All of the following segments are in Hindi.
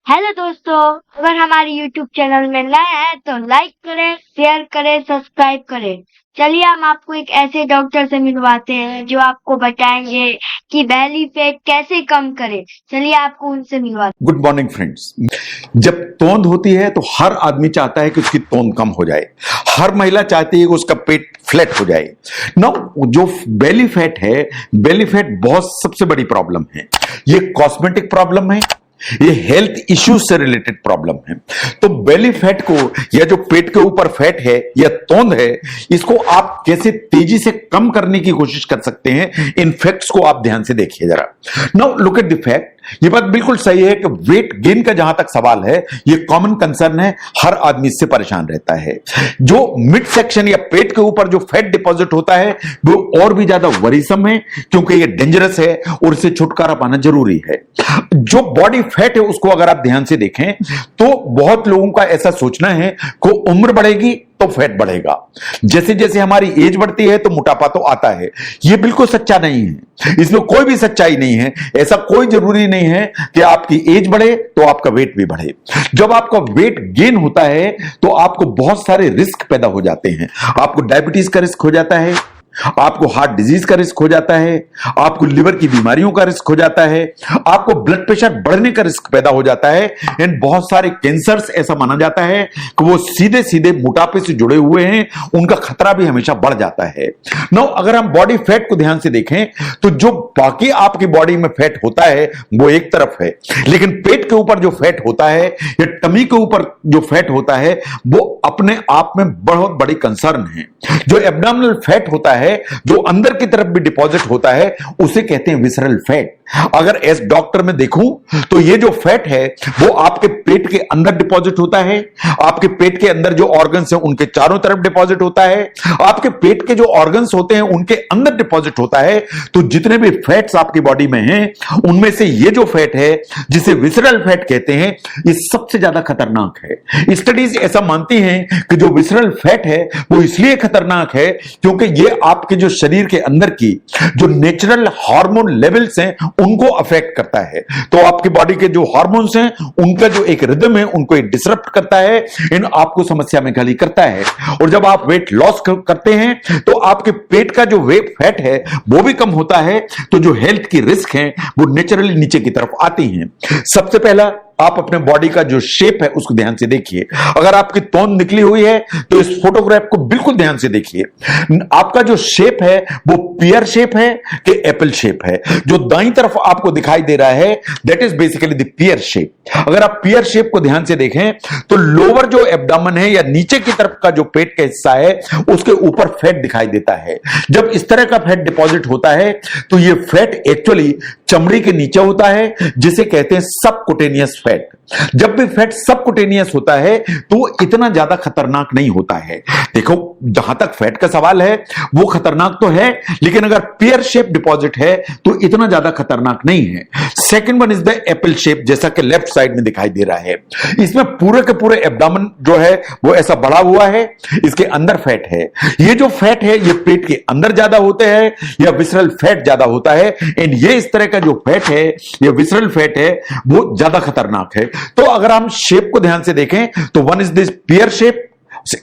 हेलो दोस्तों, अगर हमारे YouTube चैनल में नए हैं तो लाइक करें, शेयर करें, सब्सक्राइब करें। चलिए हम आपको एक ऐसे डॉक्टर से मिलवाते हैं जो आपको बताएंगे कि बेली फैट कैसे कम करें। चलिए आपको उनसे मिलवाते गुड मॉर्निंग फ्रेंड्स। जब तोंद होती है तो हर आदमी चाहता है कि उसकी तोंद कम हो जाए। हर महिला चाहती है कि उसका पेट फ्लैट हो जाए। ना जो बेली फैट है, बेली फैट बहुत सबसे बड़ी प्रॉब्लम है। ये कॉस्मेटिक प्रॉब्लम है, ये हेल्थ इश्यूज से रिलेटेड प्रॉब्लम है। तो बेली फैट को या जो पेट के ऊपर फैट है या तोंद है, इसको आप कैसे तेजी से कम करने की कोशिश कर सकते हैं, इन फैक्ट्स को आप ध्यान से देखिए जरा। Now look at the fact. ये बात बिल्कुल सही है कि वेट गेन का जहां तक सवाल है, ये कॉमन कंसर्न है, हर आदमी इससे परेशान रहता है। जो मिड सेक्शन या पेट के ऊपर जो फैट डिपॉजिट होता है वो और भी ज्यादा वरीसम है, क्योंकि ये डेंजरस है और इससे छुटकारा पाना जरूरी है। जो बॉडी फैट है उसको अगर आप ध्यान से देखें तो बहुत लोगों का ऐसा सोचना है कि उम्र बढ़ेगी तो फैट बढ़ेगा, जैसे जैसे हमारी एज बढ़ती है तो मोटापा तो आता है। यह बिल्कुल सच्चा नहीं है, इसमें कोई भी सच्चाई नहीं है। ऐसा कोई जरूरी नहीं है कि आपकी एज बढ़े तो आपका वेट भी बढ़े। जब आपका वेट गेन होता है तो आपको बहुत सारे रिस्क पैदा हो जाते हैं। आपको डायबिटीज का रिस्क हो जाता है, आपको हार्ट डिजीज का रिस्क हो जाता है, आपको लिवर की बीमारियों का रिस्क हो जाता है, आपको ब्लड प्रेशर बढ़ने का रिस्क पैदा हो जाता है। एंड बहुत सारे कैंसर्स ऐसा माना जाता है कि वो सीधे सीधे मोटापे से जुड़े हुए हैं, उनका खतरा भी हमेशा बढ़ जाता है। नो, अगर हम बॉडी फैट को ध्यान से देखें तो जो बाकी आपकी बॉडी में फैट होता है वो एक तरफ है, लेकिन पेट के ऊपर जो फैट होता है या टमी के ऊपर जो फैट होता है वो अपने आप में बहुत बड़ी कंसर्न है। जो एब्डोमिनल फैट होता है, जो अंदर की तरफ भी डिपॉजिट होता है, उसे कहते हैं विसरल फैट। अगर एस डॉक्टर में देखूं तो ये जो फैट है वो आपके पेट के अंदर डिपॉजिट होता है, आपके पेट के अंदर जो ऑर्गन्स हैं उनके चारों तरफ डिपॉजिट होता है, आपके पेट के जो ऑर्गन्स होते हैं उनके अंदर डिपॉजिट होता है। तो जितने भी फैट्स आपकी बॉडी में हैं उनमें से ये जो फैट है जिसे विसरल फैट कहते हैं, ये सबसे ज्यादा खतरनाक है। स्टडीज ऐसा मानती हैं कि जो विसरल फैट है वो इसलिए खतरनाक है क्योंकि ये आपके जो शरीर के अंदर की जो नेचुरल हार्मोन लेवल्स हैं उनको अफेक्ट करता है। तो आपकी बॉडी के जो हार्मोन्स हैं उनका जो एक रिदम है उनको डिसरप्ट करता है, इन आपको समस्या में घायल करता है। और जब आप वेट लॉस करते हैं तो आपके पेट का जो वेट फैट है वो भी कम होता है, तो जो हेल्थ की रिस्क है वो नेचुरली नीचे की तरफ आती हैं। सबसे पहला आप अपने बॉडी का जो शेप है उसको ध्यान से देखिए। अगर आपकी तोंद निकली हुई है तो इस फोटोग्राफ को बिल्कुल ध्यान से देखिए। आपका जो शेप है वो पियर शेप है कि एप्पल शेप है? जो दाईं तरफ आपको दिखाई दे रहा है that is basically the peer shape. अगर आप पियर शेप को ध्यान से देखें तो लोअर जो एब्डोमेन है या नीचे की तरफ का जो पेट का हिस्सा है उसके ऊपर फैट दिखाई देता है। जब इस तरह का फैट डिपॉजिट होता है तो ये फैट एक्चुअली चमड़ी के नीचे होता है, जिसे कहते हैं सबकुटेनियस फैट। जब भी फैट सबकुटेनियस होता है तो इतना ज्यादा खतरनाक नहीं होता है। देखो, जहां तक फैट का सवाल है वो खतरनाक तो है, लेकिन अगर पियर शेप डिपॉजिट है तो इतना ज्यादा खतरनाक नहीं है। Second one is the Apple shape, जैसा कि लेफ्ट साइड में दिखाई दे रहा है। इसमें पूरे के पूरे एब्डोमेन जो है वो ऐसा बढ़ा हुआ है, इसके अंदर फैट है। ये जो फैट है ये पेट के अंदर ज्यादा होते हैं या विसरल फैट ज्यादा होता है, एंड ये इस तरह का जो फैट है या विसरल फैट है वो ज्यादा खतरनाक है। तो अगर हम शेप को ध्यान से देखें तो one is this peer shape,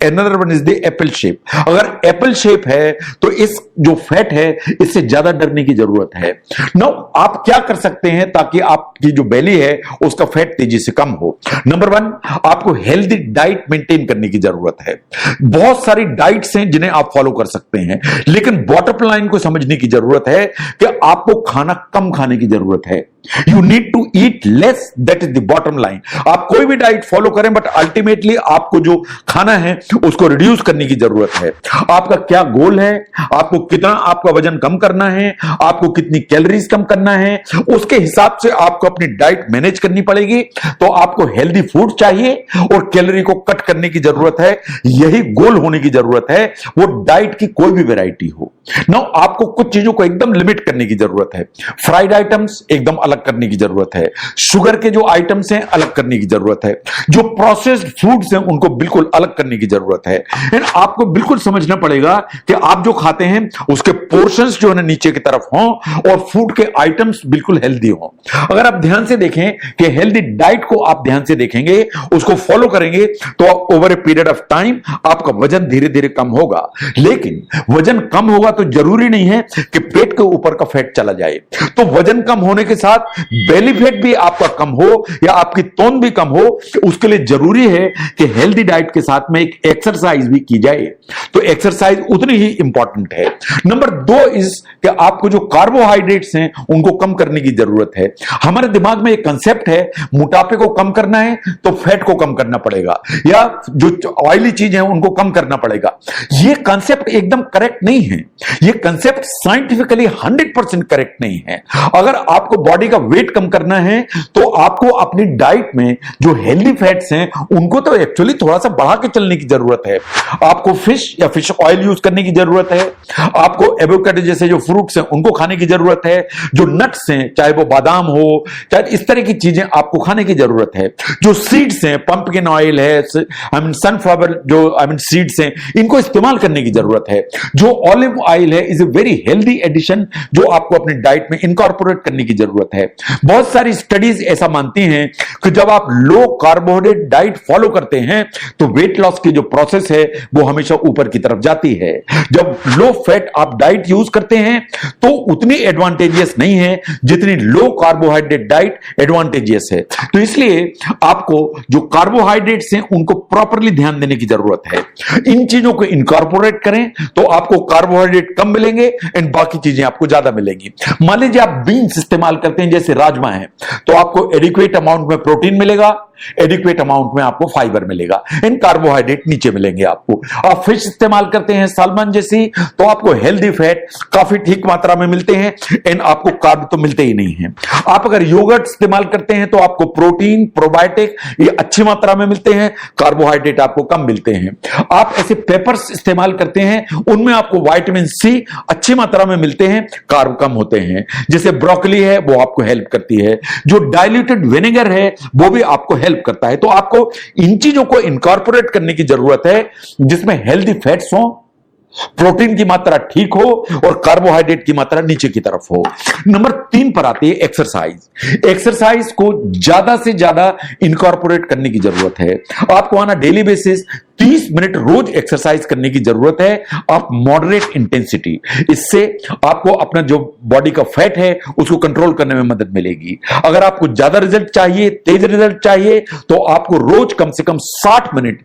another one is the apple shape। अगर एप्पल शेप है तो इस जो फैट है इससे ज्यादा डरने की जरूरत है। नाउ आप क्या कर सकते हैं ताकि आपकी जो बेली है उसका फैट तेजी से कम हो? नंबर वन, आपको हेल्दी डाइट मेंटेन करने की जरूरत है। बहुत सारी डाइट्स हैं जिन्हें आप फॉलो कर सकते हैं, लेकिन बॉटम लाइन को समझने की जरूरत है कि आपको खाना कम खाने की जरूरत है। You need to eat less, that is the bottom line. आप कोई भी डाइट फॉलो करें बट अल्टीमेटली आपको जो खाना है उसको रिड्यूस करने की जरूरत है। आपका क्या गोल है, आपको कितना आपका वजन कम करना है, आपको कितनी कैलोरीज कम करना है, उसके हिसाब से आपको अपनी डाइट मैनेज करनी पड़ेगी। तो आपको हेल्दी फूड चाहिए और कैलोरी को कट करने की जरूरत है, यही गोल होने की जरूरत है, वो डाइट की कोई भी वैरायटी हो। नाउ आपको कुछ चीजों को एकदम लिमिट करने की जरूरत है। फ्राइड आइटम्स एकदम अलग करने की जरूरत है, शुगर के जो आइटम्स हैं अलग करने की जरूरत है, जो प्रोसेस्ड फूड्स हैं उनको बिल्कुल अलग करने की जरूरत है। एंड आपको बिल्कुल समझना पड़ेगा कि आप जो खाते हैं उसके पोर्शंस जो है नीचे की तरफ हों और फूड के आइटम्स बिल्कुल हेल्दी हों। अगर आप ध्यान से देखें कि हेल्दी डाइट को आप ध्यान से देखेंगे, उसको फॉलो करेंगे, तो over a period of time आपका वजन धीरे धीरे कम होगा। लेकिन वजन कम होगा तो जरूरी नहीं है कि पेट के ऊपर का फैट चला जाए। तो वजन कम होने के साथ बेली फैट भी आपका कम हो या आपकी तोंद भी कम हो, उसके लिए जरूरी है कि हेल्दी डाइट के साथ में एक एक्सरसाइज भी की जाए। तो एक्सरसाइज उतनी ही इंपॉर्टेंट है। नंबर 2 इज कि आपको जो कार्बोहाइड्रेट्स हैं उनको कम करने की जरूरत है। हमारे दिमाग में एक कंसेप्ट है, मोटापे को कम करना है तो फैट को कम करना पड़ेगा, या जो ऑयली चीज है उनको कम करना पड़ेगा। यह कंसेप्ट एकदम करेक्ट नहीं है। यह कंसेप्ट साइंटिफिकली 100% करेक्ट नहीं है। अगर आपको बॉडी का वेट कम करना है तो आपको अपनी डाइट में जो हेल्दी फैट्स हैं उनको तो एक्चुअली थोड़ा सा बढ़ा के चलने की जरूरत है। आपको फिश या फिश ऑयल यूज करने की जरूरत है। आपको एवोकाडो जैसे जो फ्रूट्स हैं उनको खाने की जरूरत है। जो नट्स हैं, चाहे वो बादाम हो, चाहे इस तरह की चीजें आपको खाने की जरूरत है। जो सीड्स हैं, पंपकिन ऑयल है, सनफ्लावर जो सीड्स हैं, इनको इस्तेमाल करने की जरूरत है। जो ऑलिव ऑयल है is a very healthy addition जो आपको अपनी डाइट में इनकॉर्पोरेट करने की जरूरत है। बहुत सारी स्टडीज ऐसा मानती हैं कि जब आप लो कार्बोहाइड्रेट डाइट फॉलो करते हैं तो वेट लॉस की जो प्रोसेस है वो हमेशा ऊपर की तरफ जाती है। जब लो फैट आप डाइट यूज करते हैं तो उतनी एडवांटेजियस नहीं है जितनी लो कार्बोहाइड्रेट डाइट एडवांटेजियस है। तो इसलिए आपको जो कार्बोहाइड्रेट्स हैं उनको प्रॉपरली ध्यान देने की जरूरत है। इन चीजों को इनकॉर्पोरेट करें तो आपको कार्बोहाइड्रेट कम मिलेंगे एंड बाकी चीजें आपको ज्यादा मिलेंगी। मान लीजिए आप बीन्स इस्तेमाल करते हैं, जैसे राजमा है, तो आपको एडिक्वेट अमाउंट में प्रोटीन मिलेगा, एडिक्वेट अमाउंट में आपको फाइबर मिलेगा एंड कार्बोहाइड्रेट नीचे मिलेंगे आपको। आप फिश इस्तेमाल करते हैं, सालमन जैसी, तो आपको हेल्दी फैट काफी ठीक मात्रा में मिलते हैं एंड आपको कार्ब तो मिलते ही नहीं है। आप अगर योगर्ट इस्तेमाल करते हैं तो आपको प्रोटीन, प्रोबायोटिक ये अच्छी मात्रा में मिलते हैं, कार्बोहाइड्रेट आपको कम मिलते हैं। आप ऐसे पेपर्स इस्तेमाल करते हैं, उनमें आपको विटामिन सी अच्छी मात्रा में मिलते हैं, कार्ब कम होते हैं। जैसे ब्रोकली है वो आपको हेल्प करती है। जो डाइल्यूटेड विनेगर है वो भी आपको हेल्प करता है। तो आपको इन चीजों को इनकॉर्पोरेट करने की जरूरत है जिसमें हेल्दी फैट्स हो, प्रोटीन की मात्रा ठीक हो और कार्बोहाइड्रेट की मात्रा नीचे की तरफ हो। नंबर 3 पर आती है एक्सरसाइज। एक्सरसाइज को ज्यादा से ज्यादा इनकॉर्पोरेट करने की जरूरत है। आपको आना डेली बेसिस 30 मिनट रोज एक्सरसाइज करने की जरूरत है, आप मॉडरेट इंटेंसिटी। इससे आपको अपना जो बॉडी का फैट है उसको कंट्रोल करने में मदद मिलेगी। अगर आपको ज्यादा रिजल्ट चाहिए, तेज रिजल्ट चाहिए, तो आपको रोज कम से कम 60 मिनट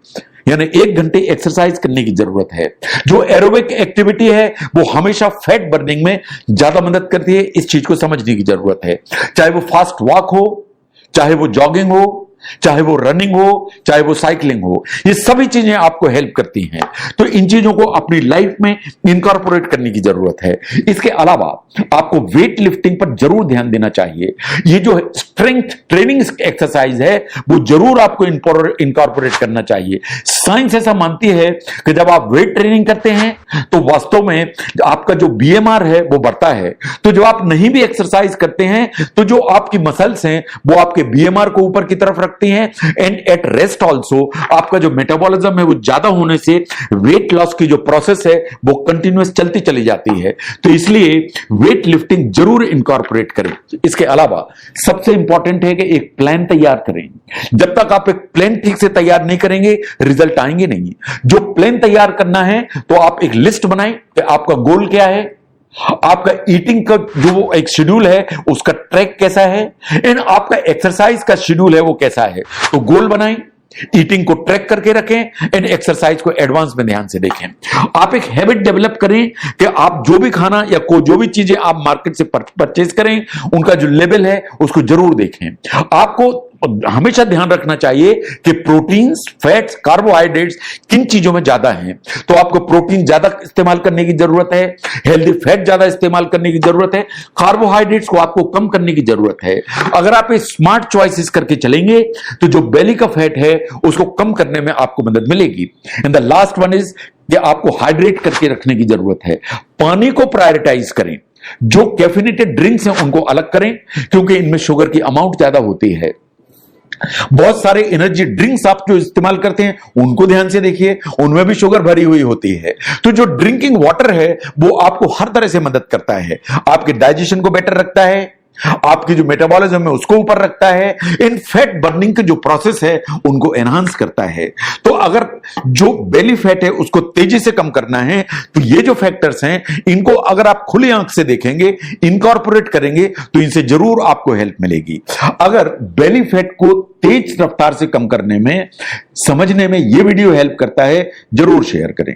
यानी 1 घंटे एक्सरसाइज करने की जरूरत है। जो एरोबिक एक्टिविटी है वो हमेशा फैट बर्निंग में ज्यादा मदद करती है। इस चीज को समझने की जरूरत है। चाहे वो फास्ट वॉक हो, चाहे वो जॉगिंग हो, चाहे वो रनिंग हो, चाहे वो साइकिलिंग हो, ये सभी चीजें आपको हेल्प करती हैं। तो इन चीजों को अपनी लाइफ में इनकॉर्पोरेट करने की जरूरत है। इसके अलावा आपको वेट लिफ्टिंग पर जरूर ध्यान देना चाहिए। ये जो स्ट्रेंथ ट्रेनिंग एक्सरसाइज है वो जरूर आपको इनकॉर्पोरेट करना चाहिए। साइंस ऐसा मानती है कि जब आप वेट ट्रेनिंग करते हैं तो वास्तव में आपका जो बीएमआर है वो बढ़ता है। तो जब आप नहीं भी एक्सरसाइज करते हैं तो जो आपकी मसल्स हैं वो आपके बीएमआर को ऊपर की तरफ रखती हैं एंड एट रेस्ट ऑल्सो आपका जो मेटाबॉलिज्म है वो ज्यादा होने से वेट लॉस की जो प्रोसेस है वो कंटिन्यूअस चलती चली जाती है। तो इसलिए वेट लिफ्टिंग जरूर इनकॉर्पोरेट करें। इसके अलावा सबसे इंपॉर्टेंट है कि एक प्लान तैयार करें। जब तक आप एक प्लान ठीक से तैयार नहीं करेंगे रिजल्ट आएंगे नहीं। जो प्लान तैयार करना है तो आप एक लिस्ट बनाएं कि आपका गोल क्या है, आपका ईटिंग का जो एक शेड्यूल है उसका ट्रैक कैसा है एंड आपका एक्सरसाइज का शेड्यूल है वो कैसा है। तो गोल बनाएं, ईटिंग को ट्रैक करके रखें एंड एक्सरसाइज को एडवांस में ध्यान से देखें। आप एक हैबिट डेवलप करें कि आप जो भी खाना या जो भी चीजें आप मार्केट से परचेज करें उनका जो लेवल है उसको जरूर देखें। आपको हमेशा ध्यान रखना चाहिए कि प्रोटीन्स, फैट्स, कार्बोहाइड्रेट्स किन चीजों में ज्यादा हैं। तो आपको प्रोटीन ज्यादा इस्तेमाल करने की जरूरत है, हेल्दी फैट ज्यादा इस्तेमाल करने की जरूरत है, कार्बोहाइड्रेट्स को आपको कम करने की जरूरत है। अगर आप स्मार्ट चॉइसेस करके चलेंगे तो जो बेली का फैट है उसको कम करने में आपको मदद मिलेगी। And the last one is कि आपको हाइड्रेट करके रखने की जरूरत है। पानी को प्रायोरिटाइज करें। जो कैफिनेटेड ड्रिंक्स हैं उनको अलग करें क्योंकि इनमें शुगर की अमाउंट ज्यादा होती है। बहुत सारे एनर्जी ड्रिंक्स आप जो इस्तेमाल करते हैं उनको ध्यान से देखिए, उनमें भी शुगर भरी हुई होती है। तो जो ड्रिंकिंग वाटर है वो आपको हर तरह से मदद करता है, आपके डाइजेशन को बेटर रखता है, आपकी जो मेटाबॉलिज्म है उसको ऊपर रखता है, इन फैट बर्निंग के जो प्रोसेस है उनको एनहांस करता है। तो अगर जो बेली फैट है उसको तेजी से कम करना है तो ये जो फैक्टर्स हैं इनको अगर आप खुली आंख से देखेंगे, इनकॉर्पोरेट करेंगे तो इनसे जरूर आपको हेल्प मिलेगी। अगर बेली फैट को तेज रफ्तार से कम करने में, समझने में ये वीडियो हेल्प करता है, जरूर शेयर करें।